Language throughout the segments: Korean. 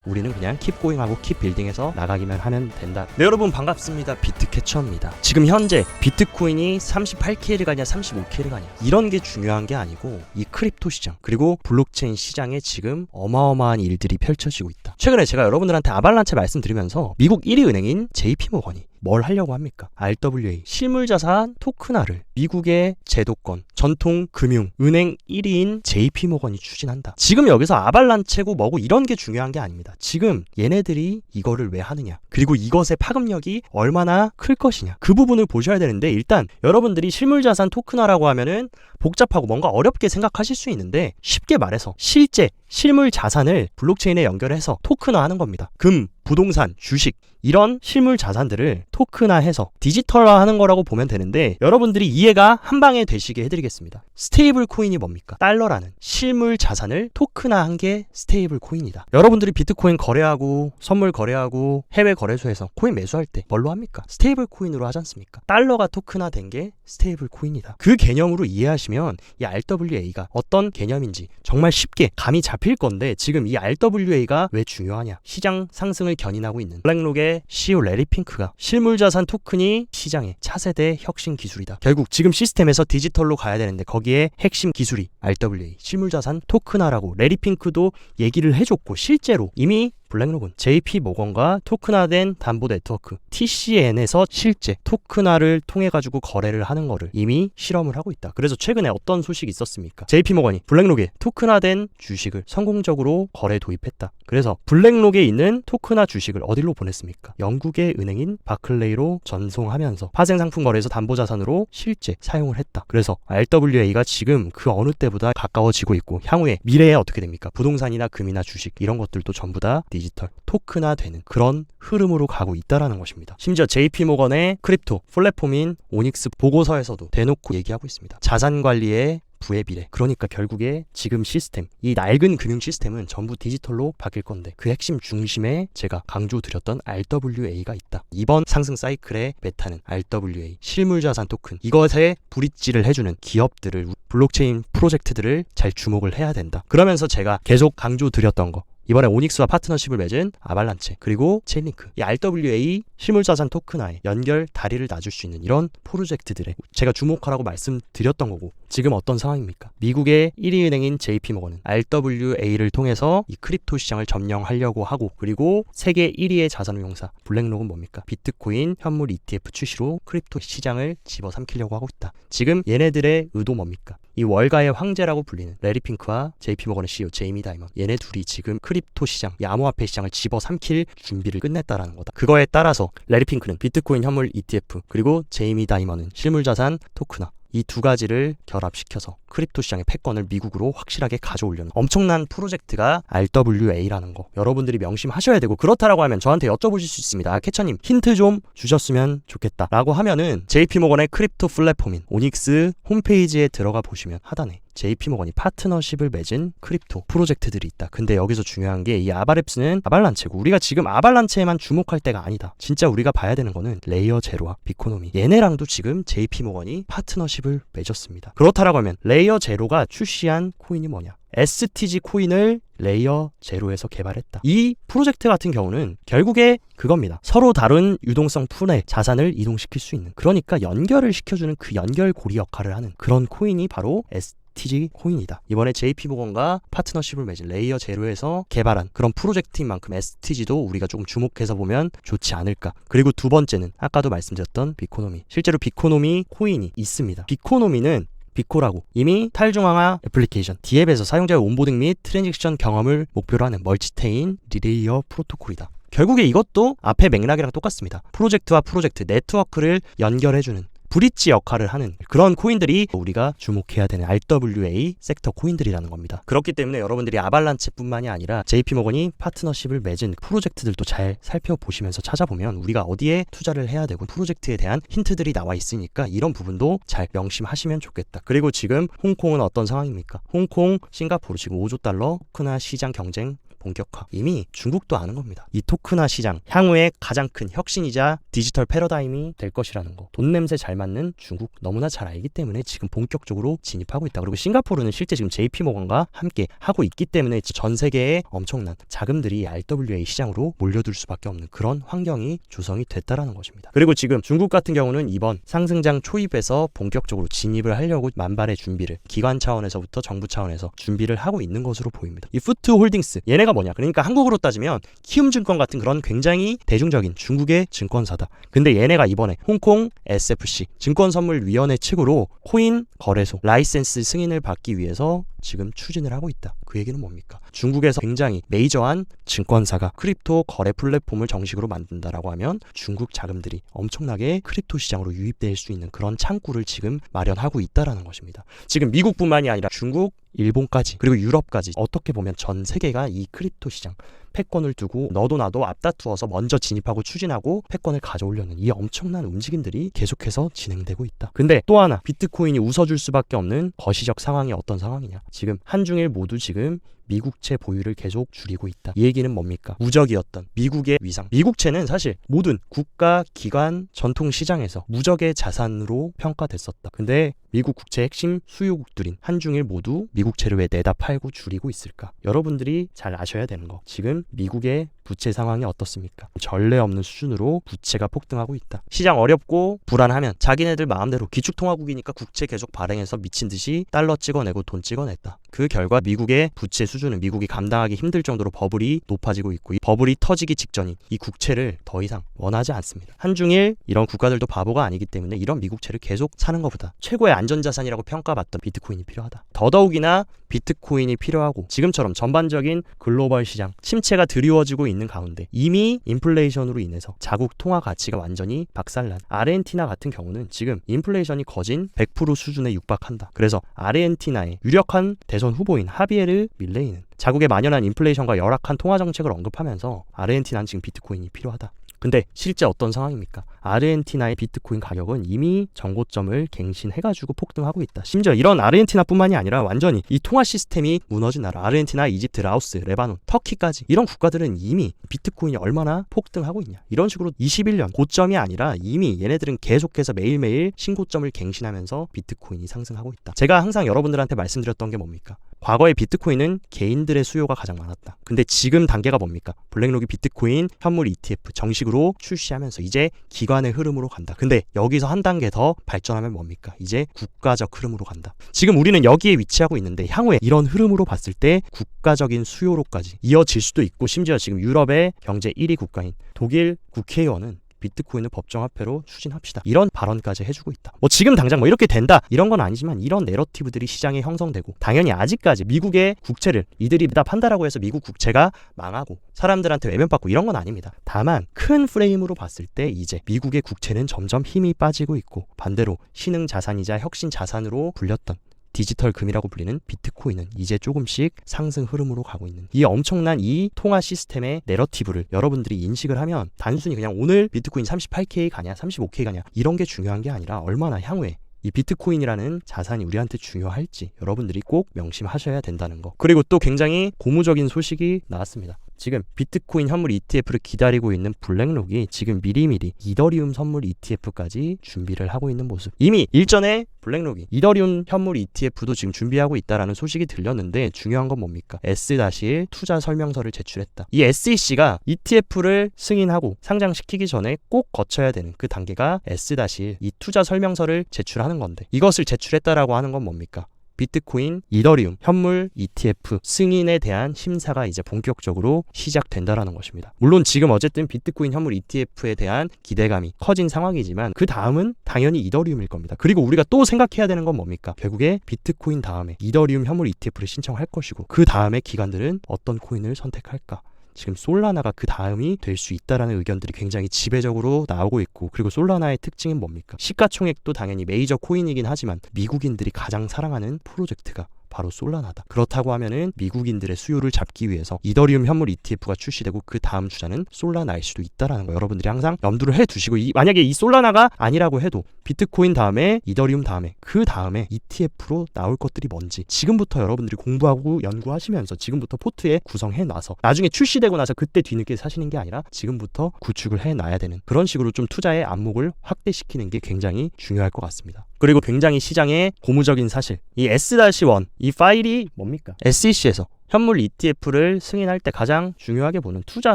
우리는 그냥 킵 고잉하고 킵 빌딩해서 나가기만 하면 된다. 네, 여러분 반갑습니다. 비트캐쳐입니다. 지금 현재 비트코인이 38K를 가냐 35K를 가냐 이런 게 중요한 게 아니고 이 크립토 시장 그리고 블록체인 시장에 지금 어마어마한 일들이 펼쳐지고 있다. 최근에 제가 여러분들한테 아발란체 말씀드리면서 미국 1위 은행인 JP모건이 뭘 하려고 합니까? RWA 실물자산 토큰화를 미국의 제도권, 전통 금융, 은행 1위인 JP모건이 추진한다. 지금 여기서 아발란체고 뭐고 이런 게 중요한 게 아닙니다. 지금 얘네들이 이거를 왜 하느냐, 그리고 이것의 파급력이 얼마나 클 것이냐, 그 부분을 보셔야 되는데, 일단 여러분들이 실물자산 토큰화라고 하면은 복잡하고 뭔가 어렵게 생각하실 수 있는데, 쉽게 말해서 실제 실물 자산을 블록체인에 연결해서 토큰화하는 겁니다. 금, 부동산, 주식 이런 실물 자산들을 토큰화해서 디지털화하는 거라고 보면 되는데, 여러분들이 이해가 한 방에 되시게 해드리겠습니다. 스테이블 코인이 뭡니까? 달러라는 실물 자산을 토큰화한 게 스테이블 코인이다. 여러분들이 비트코인 거래하고 선물 거래하고 해외 거래소에서 코인 매수할 때 뭘로 합니까? 스테이블 코인으로 하지 않습니까? 달러가 토큰화된 게 스테이블 코인이다. 그 개념으로 이해하시면 이 RWA가 어떤 개념인지 정말 쉽게 감이 잡힐 건데, 지금 이 RWA가 왜 중요하냐? 시장 상승을 견인하고 있는 블랙록의 CEO 레리 핑크가 실물자산 토큰이 시장의 차세대 혁신 기술이다. 결국 지금 시스템에서 디지털로 가야 되는데 거기에 핵심 기술이 RWA 실물자산 토큰화라고 레리 핑크도 얘기를 해줬고, 실제로 이미 블랙록은 JP모건과 토큰화된 담보 네트워크 TCN에서 실제 토큰화를 통해 가지고 거래를 하는 거를 이미 실험을 하고 있다. 그래서 최근에 어떤 소식이 있었습니까? JP모건이 블랙록에 토큰화된 주식을 성공적으로 거래 도입했다. 그래서 블랙록에 있는 토큰화 주식을 어디로 보냈습니까? 영국의 은행인 바클레이로 전송하면서 파생상품 거래에서 담보자산으로 실제 사용을 했다. 그래서 RWA가 지금 그 어느 때보다 가까워지고 있고, 향후에 미래에 어떻게 됩니까? 부동산이나 금이나 주식 이런 것들도 전부 다 디지털 토큰화되는 그런 흐름으로 가고 있다라는 것입니다. 심지어 JP모건의 크립토 플랫폼인 오닉스 보고서에서도 대놓고 얘기하고 있습니다. 자산관리의 부의 비례. 그러니까 결국에 지금 시스템, 이 낡은 금융 시스템은 전부 디지털로 바뀔 건데, 그 핵심 중심에 제가 강조드렸던 RWA가 있다. 이번 상승 사이클의 메타는 RWA, 실물자산 토큰, 이것에 브릿지를 해주는 기업들을, 블록체인 프로젝트들을 잘 주목을 해야 된다. 그러면서 제가 계속 강조드렸던 거, 이번에 오닉스와 파트너십을 맺은 아발란체, 그리고 체인링크, 이 RWA 실물자산 토큰화에 연결 다리를 놔줄 수 있는 이런 프로젝트들에 제가 주목하라고 말씀드렸던 거고, 지금 어떤 상황입니까? 미국의 1위 은행인 JP모건은 RWA를 통해서 이 크립토 시장을 점령하려고 하고, 그리고 세계 1위의 자산운용사 블랙록은 뭡니까? 비트코인 현물 ETF 출시로 크립토 시장을 집어삼키려고 하고 있다. 지금 얘네들의 의도 뭡니까? 이 월가의 황제라고 불리는 레리 핑크와 JP모건의 CEO 제이미 다이먼, 얘네 둘이 지금 크립토 시장, 이 암호화폐 시장을 집어삼킬 준비를 끝냈다라는 거다. 그거에 따라서 레리 핑크는 비트코인 현물 ETF, 그리고 제이미 다이먼은 실물자산 토큰화, 이 두 가지를 결합시켜서 크립토 시장의 패권을 미국으로 확실하게 가져오려는 엄청난 프로젝트가 RWA라는 거 여러분들이 명심하셔야 되고, 그렇다라고 하면 저한테 여쭤보실 수 있습니다. 캐쳐님 힌트 좀 주셨으면 좋겠다 라고 하면은 JP모건의 크립토 플랫폼인 오닉스 홈페이지에 들어가 보시면 하단에 JP모건이 파트너십을 맺은 크립토 프로젝트들이 있다. 근데 여기서 중요한 게 이 아바랩스는 아발란체고, 우리가 지금 아발란체에만 주목할 때가 아니다. 진짜 우리가 봐야 되는 거는 레이어 제로와 비코노미, 얘네랑도 지금 JP모건이 파트너십을 맺었습니다. 그렇다라고 하면 레이어 제로가 출시한 코인이 뭐냐? STG 코인을 레이어 제로에서 개발했다. 이 프로젝트 같은 경우는 결국에 그겁니다. 서로 다른 유동성 풀의 자산을 이동시킬 수 있는, 그러니까 연결을 시켜주는 그 연결고리 역할을 하는 그런 코인이 바로 STG 코인이다. 이번에 JP모건과 파트너십을 맺은 레이어 제로에서 개발한 그런 프로젝트인 만큼 STG도 우리가 조금 주목해서 보면 좋지 않을까. 그리고 두 번째는 아까도 말씀드렸던 비코노미. 실제로 비코노미 코인이 있습니다. 비코노미는 비코라고 이미 탈중앙화 애플리케이션 디앱에서 사용자의 온보딩 및 트랜잭션 경험을 목표로 하는 멀치체인 리레이어 프로토콜이다. 결국에 이것도 앞의 맥락이랑 똑같습니다. 프로젝트와 프로젝트, 네트워크를 연결해주는 브릿지 역할을 하는 그런 코인들이 우리가 주목해야 되는 RWA 섹터 코인들이라는 겁니다. 그렇기 때문에 여러분들이 아발란체뿐만이 아니라 JP모건이 파트너십을 맺은 프로젝트들도 잘 살펴보시면서 찾아보면 우리가 어디에 투자를 해야 되고 프로젝트에 대한 힌트들이 나와 있으니까 이런 부분도 잘 명심하시면 좋겠다. 그리고 지금 홍콩은 어떤 상황입니까? 홍콩, 싱가포르 지금 5조 달러 토큰화 시장 경쟁 본격화. 이미 중국도 아는 겁니다. 이 토큰화 시장 향후에 가장 큰 혁신이자 디지털 패러다임이 될 것이라는 거. 돈 냄새 잘 맡는 중국 너무나 잘 알기 때문에 지금 본격적으로 진입하고 있다. 그리고 싱가포르는 실제 지금 JP모건과 함께 하고 있기 때문에 전 세계에 엄청난 자금들이 RWA 시장으로 몰려들 수밖에 없는 그런 환경이 조성이 됐다라는 것입니다. 그리고 지금 중국 같은 경우는 이번 상승장 초입에서 본격적으로 진입을 하려고 만발의 준비를 기관 차원에서부터 정부 차원에서 준비를 하고 있는 것으로 보입니다. 이 푸트홀딩스 얘네가 뭐냐? 그러니까 한국으로 따지면 키움증권 같은 그런 굉장히 대중적인 중국의 증권사다. 근데 얘네가 이번에 홍콩 SFC 증권선물위원회 측으로 코인 거래소 라이센스 승인을 받기 위해서 지금 추진을 하고 있다. 그 얘기는 뭡니까? 중국에서 굉장히 메이저한 증권사가 크립토 거래 플랫폼을 정식으로 만든다라고 하면 중국 자금들이 엄청나게 크립토 시장으로 유입될 수 있는 그런 창구를 지금 마련하고 있다라는 것입니다. 지금 미국뿐만이 아니라 중국, 일본까지 그리고 유럽까지 어떻게 보면 전 세계가 이 크립토 시장 패권을 두고 너도 나도 앞다투어서 먼저 진입하고 추진하고 패권을 가져오려는 이 엄청난 움직임들이 계속해서 진행되고 있다. 근데 또 하나 비트코인이 웃어줄 수밖에 없는 거시적 상황이 어떤 상황이냐? 지금 한중일 모두 지금 미국채 보유를 계속 줄이고 있다. 이 얘기는 뭡니까? 무적이었던 미국의 위상. 미국채는 사실 모든 국가, 기관, 전통 시장에서 무적의 자산으로 평가됐었다. 근데 미국 국채 핵심 수요국들인 한중일 모두 미국채를 왜 내다 팔고 줄이고 있을까? 여러분들이 잘 아셔야 되는 거. 지금 미국의 부채 상황이 어떻습니까? 전례 없는 수준으로 부채가 폭등하고 있다. 시장 어렵고 불안하면 자기네들 마음대로 기축통화국이니까 국채 계속 발행해서 미친 듯이 달러 찍어내고 돈 찍어냈다. 그 결과 미국의 부채 수준은 미국이 감당하기 힘들 정도로 버블이 높아지고 있고 이 버블이 터지기 직전인 이 국채를 더 이상 원하지 않습니다. 한중일 이런 국가들도 바보가 아니기 때문에 이런 미국채를 계속 사는 것보다 최고의 안전자산이라고 평가받던 비트코인이 필요하다. 더더욱이나 비트코인이 필요하고 지금처럼 전반적인 글로벌 시장 침체가 드리워지고 있는 가운데 이미 인플레이션으로 인해서 자국 통화 가치가 완전히 박살난 아르헨티나 같은 경우는 지금 인플레이션이 거진 100% 수준에 육박한다. 그래서 아르헨티나의 유력한 대선 후보인 하비에르 밀레이는 자국의 만연한 인플레이션과 열악한 통화 정책을 언급하면서 아르헨티나는 지금 비트코인이 필요하다. 근데 실제 어떤 상황입니까? 아르헨티나의 비트코인 가격은 이미 정고점을 갱신해가지고 폭등하고 있다. 심지어 이런 아르헨티나뿐만이 아니라 완전히 이 통화 시스템이 무너진 나라 아르헨티나, 이집트, 라오스, 레바논, 터키까지 이런 국가들은 이미 비트코인이 얼마나 폭등하고 있냐. 이런 식으로 21년 고점이 아니라 이미 얘네들은 계속해서 매일매일 신고점을 갱신하면서 비트코인이 상승하고 있다. 제가 항상 여러분들한테 말씀드렸던 게 뭡니까? 과거에 비트코인은 개인들의 수요가 가장 많았다. 근데 지금 단계가 뭡니까? 블랙록이 비트코인 현물 ETF 정식으로 출시하면서 이제 기관의 흐름으로 간다. 근데 여기서 한 단계 더 발전하면 뭡니까? 이제 국가적 흐름으로 간다. 지금 우리는 여기에 위치하고 있는데 향후에 이런 흐름으로 봤을 때 국가적인 수요로까지 이어질 수도 있고 심지어 지금 유럽의 경제 1위 국가인 독일 국회의원은 비트코인을 법정화폐로 추진합시다. 이런 발언까지 해주고 있다. 뭐 지금 당장 뭐 이렇게 된다 이런 건 아니지만 이런 내러티브들이 시장에 형성되고 당연히 아직까지 미국의 국채를 이들이 다 판다라고 해서 미국 국채가 망하고 사람들한테 외면받고 이런 건 아닙니다. 다만 큰 프레임으로 봤을 때 이제 미국의 국채는 점점 힘이 빠지고 있고 반대로 신흥 자산이자 혁신 자산으로 불렸던 디지털 금이라고 불리는 비트코인은 이제 조금씩 상승 흐름으로 가고 있는 이 엄청난 이 통화 시스템의 내러티브를 여러분들이 인식을 하면 단순히 그냥 오늘 비트코인 38K 가냐 35K 가냐 이런 게 중요한 게 아니라 얼마나 향후에 이 비트코인이라는 자산이 우리한테 중요할지 여러분들이 꼭 명심하셔야 된다는 거. 그리고 또 굉장히 고무적인 소식이 나왔습니다. 지금 비트코인 현물 ETF를 기다리고 있는 블랙록이 지금 미리미리 이더리움 선물 ETF까지 준비를 하고 있는 모습. 이미 일전에 블랙록이 이더리움 현물 ETF도 지금 준비하고 있다라는 소식이 들렸는데 중요한 건 뭡니까? S-1 투자 설명서를 제출했다. 이 SEC가 ETF를 승인하고 상장시키기 전에 꼭 거쳐야 되는 그 단계가 S-1 이 투자 설명서를 제출하는 건데 이것을 제출했다라고 하는 건 뭡니까? 비트코인, 이더리움, 현물 ETF 승인에 대한 심사가 이제 본격적으로 시작된다라는 것입니다. 물론 지금 어쨌든 비트코인 현물 ETF에 대한 기대감이 커진 상황이지만 그 다음은 당연히 이더리움일 겁니다. 그리고 우리가 또 생각해야 되는 건 뭡니까? 결국에 비트코인 다음에 이더리움 현물 ETF를 신청할 것이고 그 다음에 기관들은 어떤 코인을 선택할까? 지금 솔라나가 그 다음이 될 수 있다라는 의견들이 굉장히 지배적으로 나오고 있고 그리고 솔라나의 특징은 뭡니까? 시가총액도 당연히 메이저 코인이긴 하지만 미국인들이 가장 사랑하는 프로젝트가 바로 솔라나다. 그렇다고 하면은 미국인들의 수요를 잡기 위해서 이더리움 현물 ETF가 출시되고 그 다음 주자는 솔라나일 수도 있다라는 거 여러분들이 항상 염두를 해두시고 만약에 이 솔라나가 아니라고 해도 비트코인 다음에 이더리움 다음에 그 다음에 ETF로 나올 것들이 뭔지 지금부터 여러분들이 공부하고 연구하시면서 지금부터 포트에 구성해놔서 나중에 출시되고 나서 그때 뒤늦게 사시는 게 아니라 지금부터 구축을 해놔야 되는 그런 식으로 좀 투자의 안목을 확대시키는 게 굉장히 중요할 것 같습니다. 그리고 굉장히 시장의 고무적인 사실, 이 S-1 이 파일이 뭡니까? SEC에서 현물 ETF를 승인할 때 가장 중요하게 보는 투자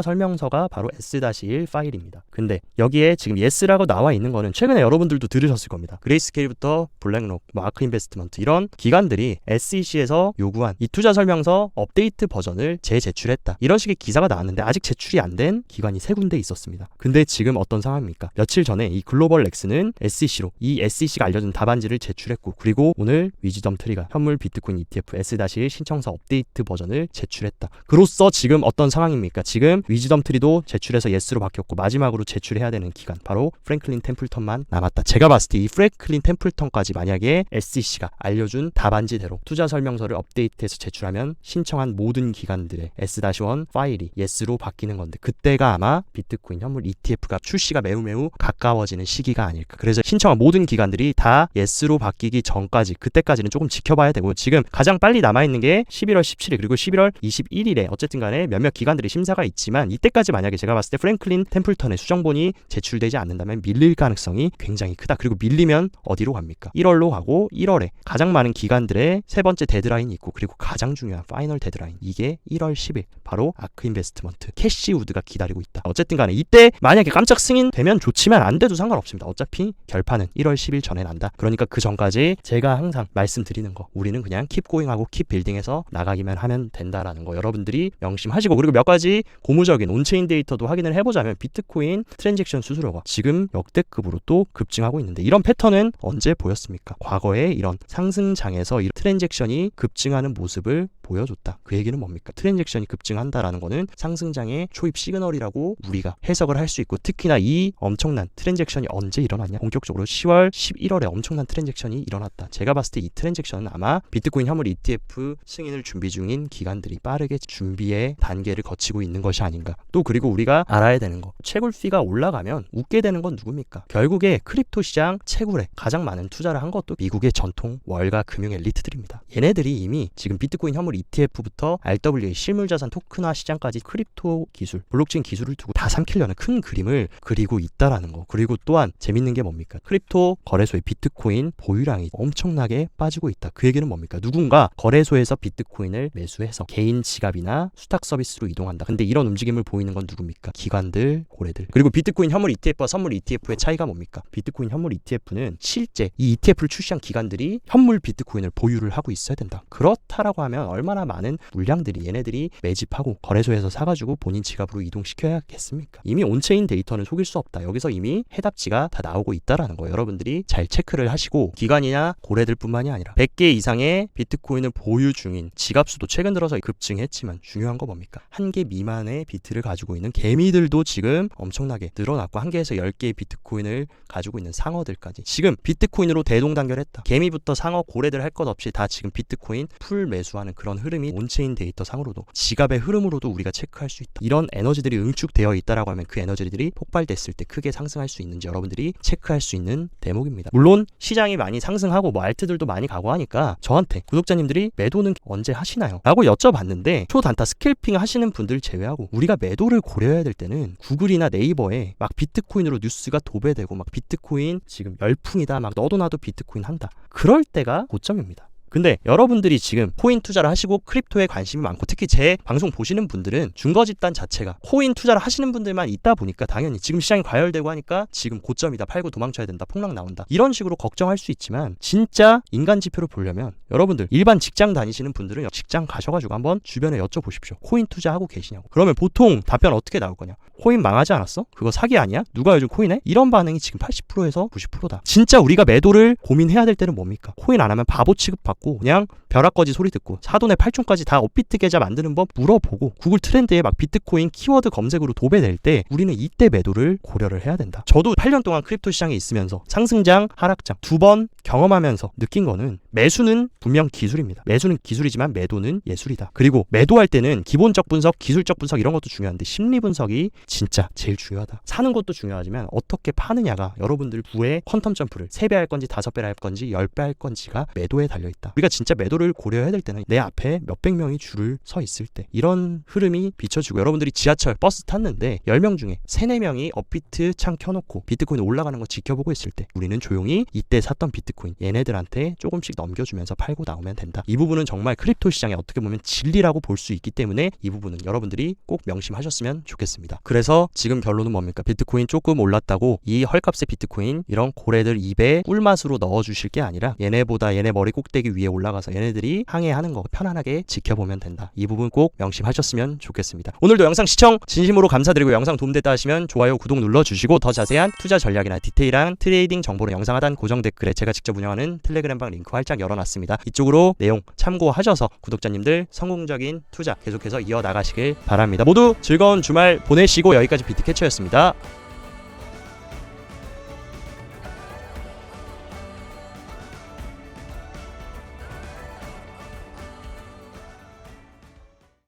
설명서가 바로 S-1 파일입니다. 근데 여기에 지금 예스라고 나와 있는 거는 최근에 여러분들도 들으셨을 겁니다. 그레이스케일부터 블랙록, 아크 인베스트먼트 이런 기관들이 SEC에서 요구한 이 투자 설명서 업데이트 버전을 재제출했다. 이런 식의 기사가 나왔는데 아직 제출이 안 된 기관이 3군데 있었습니다. 근데 지금 어떤 상황입니까? 며칠 전에 이 글로벌 렉스는 SEC로 이 SEC가 알려준 답안지를 제출했고 그리고 오늘 위즈덤 트리가 현물 비트코인 ETF S-1 신청서 업데이트 버전 을 제출했다. 그로써 지금 어떤 상황입니까? 지금 위즈덤 트리도 제출해서 예스로 바뀌었고 마지막으로 제출해야 되는 기간 바로 프랭클린 템플턴만 남았다. 제가 봤을 때 이 프랭클린 템플턴까지 만약에 SEC가 알려준 답안지대로 투자 설명서를 업데이트해서 제출하면 신청한 모든 기관들의 S-1 파일이 예스로 바뀌는 건데 그때가 아마 비트코인 현물 ETF가 출시가 매우 가까워지는 시기가 아닐까. 그래서 신청한 모든 기관들이 다 예스로 바뀌기 전까지 그때까지는 조금 지켜봐야 되고 지금 가장 빨리 남아있는 게 11월 17일 그리고 11월 21일에 어쨌든 간에 몇몇 기관들의 심사가 있지만 이때까지 만약에 제가 봤을 때 프랭클린 템플턴의 수정본이 제출되지 않는다면 밀릴 가능성이 굉장히 크다. 그리고 밀리면 어디로 갑니까? 1월로 가고 1월에 가장 많은 기관들의 세 번째 데드라인이 있고 그리고 가장 중요한 파이널 데드라인 이게 1월 10일 바로 아크 인베스트먼트 캐시우드가 기다리고 있다. 어쨌든 간에 이때 만약에 깜짝 승인되면 좋지만 안 돼도 상관없습니다. 어차피 결판은 1월 10일 전에 난다. 그러니까 그 전까지 제가 항상 말씀드리는 거 우리는 그냥 킵 고잉하고 킵 빌딩해서 나가기만 하면 된다라는 거 여러분들이 명심하시고 그리고 몇 가지 고무적인 온체인 데이터도 확인을 해보자면 비트코인 트랜잭션 수수료가 지금 역대급으로 또 급증하고 있는데 이런 패턴은 언제 보였습니까? 과거에 이런 상승장에서 이 트랜잭션이 급증하는 모습을 보여줬다. 그 얘기는 뭡니까? 트랜잭션이 급증한다라는 거는 상승장의 초입 시그널이라고 우리가 해석을 할 수 있고 특히나 이 엄청난 트랜잭션이 언제 일어났냐? 본격적으로 10월, 11월에 엄청난 트랜잭션이 일어났다. 제가 봤을 때 이 트랜잭션은 아마 비트코인 현물 ETF 승인을 준비 중인 기관들이 빠르게 준비의 단계를 거치고 있는 것이 아닌가. 또 그리고 우리가 알아야 되는 거 채굴피가 올라가면 웃게 되는 건 누굽니까? 결국에 크립토 시장 채굴에 가장 많은 투자를 한 것도 미국의 전통 월가 금융 엘리트들입니다. 얘네들이 이미 지금 비트코인 현물 ETF부터 RWA 실물자산 토큰화 시장까지 크립토 기술, 블록체인 기술을 두고 다 삼키려는 큰 그림을 그리고 있다라는 거. 그리고 또한 재밌는 게 뭡니까? 크립토 거래소의 비트코인 보유량이 엄청나게 빠지고 있다. 그 얘기는 뭡니까? 누군가 거래소에서 비트코인을 매수해서 개인 지갑이나 수탁 서비스로 이동한다. 근데 이런 움직임을 보이는 건 누굽니까? 기관들, 고래들. 그리고 비트코인 현물 ETF와 선물 ETF의 차이가 뭡니까? 비트코인 현물 ETF는 실제 이 ETF를 출시한 기관들이 현물 비트코인을 보유를 하고 있어야 된다. 그렇다라고 하면 얼마나 많은 물량들이 얘네들이 매집하고 거래소에서 사가지고 본인 지갑으로 이동시켜야겠습니까? 이미 온체인 데이터는 속일 수 없다. 여기서 이미 해답지가 다 나오고 있다라는 거 여러분들이 잘 체크를 하시고 기관이나 고래들뿐만이 아니라 100개 이상의 비트코인을 보유 중인 지갑 수도 최근 들어서 급증했지만 중요한 거 뭡니까? 1개 미만의 비트를 가지고 있는 개미들도 지금 엄청나게 늘어났고 1개에서 10개의 비트코인을 가지고 있는 상어들까지 지금 비트코인으로 대동단결했다. 개미부터 상어, 고래들 할 것 없이 다 지금 비트코인 풀 매수하는 그런 흐름이 온체인 데이터 상으로도 지갑의 흐름으로도 우리가 체크할 수 있다. 이런 에너지들이 응축되어 있다라고 하면 그 에너지들이 폭발됐을 때 크게 상승할 수 있는지 여러분들이 체크할 수 있는 대목입니다. 물론 시장이 많이 상승하고 뭐 알트들도 많이 가고 하니까 저한테 구독자님들이 매도는 언제 하시나요? 라고 여쭤봤는데 초단타 스캘핑 하시는 분들 제외하고 우리가 매도를 고려해야 될 때는 구글이나 네이버에 막 비트코인으로 뉴스가 도배되고 막 비트코인 지금 열풍이다 막 너도 나도 비트코인 한다. 그럴 때가 고점입니다. 근데 여러분들이 지금 코인 투자를 하시고 크립토에 관심이 많고 특히 제 방송 보시는 분들은 준거집단 자체가 코인 투자를 하시는 분들만 있다 보니까 당연히 지금 시장이 과열되고 하니까 지금 고점이다 팔고 도망쳐야 된다 폭락 나온다 이런 식으로 걱정할 수 있지만 진짜 인간 지표를 보려면 여러분들 일반 직장 다니시는 분들은 직장 가셔가지고 한번 주변에 여쭤보십시오. 코인 투자하고 계시냐고. 그러면 보통 답변 어떻게 나올 거냐? 코인 망하지 않았어? 그거 사기 아니야? 누가 요즘 코인해? 이런 반응이 지금 80%에서 90%다. 진짜 우리가 매도를 고민해야 될 때는 뭡니까? 코인 안 하면 바보 취급받고 그냥 벼락거지 소리 듣고 사돈의 팔촌까지 다 업비트 계좌 만드는 법 물어보고 구글 트렌드에 막 비트코인 키워드 검색으로 도배될 때 우리는 이때 매도를 고려를 해야 된다. 저도 8년 동안 크립토 시장에 있으면서 상승장 하락장 두 번 경험하면서 느낀 거는 매수는 분명 기술입니다. 매수는 기술이지만 매도는 예술이다. 그리고 매도할 때는 기본적 분석, 기술적 분석 이런 것도 중요한데 심리 분석이 진짜 제일 중요하다. 사는 것도 중요하지만 어떻게 파느냐가 여러분들 부의 퀀텀 점프를 3배 할 건지 5배 할 건지 10배 할 건지가 매도에 달려있다. 우리가 진짜 매도를 고려해야 될 때는 내 앞에 몇백 명이 줄을 서 있을 때 이런 흐름이 비춰지고 여러분들이 지하철 버스 탔는데 10명 중에 3, 4명이 업비트 창 켜놓고 비트코인 올라가는 거 지켜보고 있을 때 우리는 조용히 이때 샀던 비트코인 얘네들한테 조금씩 넘겨주면서 팔고 나오면 된다. 이 부분은 정말 크립토 시장에 어떻게 보면 진리라고 볼 수 있기 때문에 이 부분은 여러분들이 꼭 명심하셨으면 좋겠습니다. 그래서 지금 결론은 뭡니까? 비트코인 조금 올랐다고 이 헐값의 비트코인 이런 고래들 입에 꿀맛으로 넣어주실 게 아니라 얘네보다 얘네 머리 꼭대기 위에 올라가서 얘네들이 항해하는 거 편안하게 지켜보면 된다. 이 부분 꼭 명심하셨으면 좋겠습니다. 오늘도 영상 시청 진심으로 감사드리고 영상 도움됐다 하시면 좋아요, 구독 눌러주시고 더 자세한 투자 전략이나 디테일한 트레이딩 정보는 영상 하단 고정 댓글에 제가 직접 운영하는 텔레그램방 링크 활짝 열어놨습니다. 이쪽으로 내용 참고하셔서 구독자님들 성공적인 투자 계속해서 이어나가시길 바랍니다. 모두 즐거운 주말 보내시고 여기까지 비트캐쳐였습니다.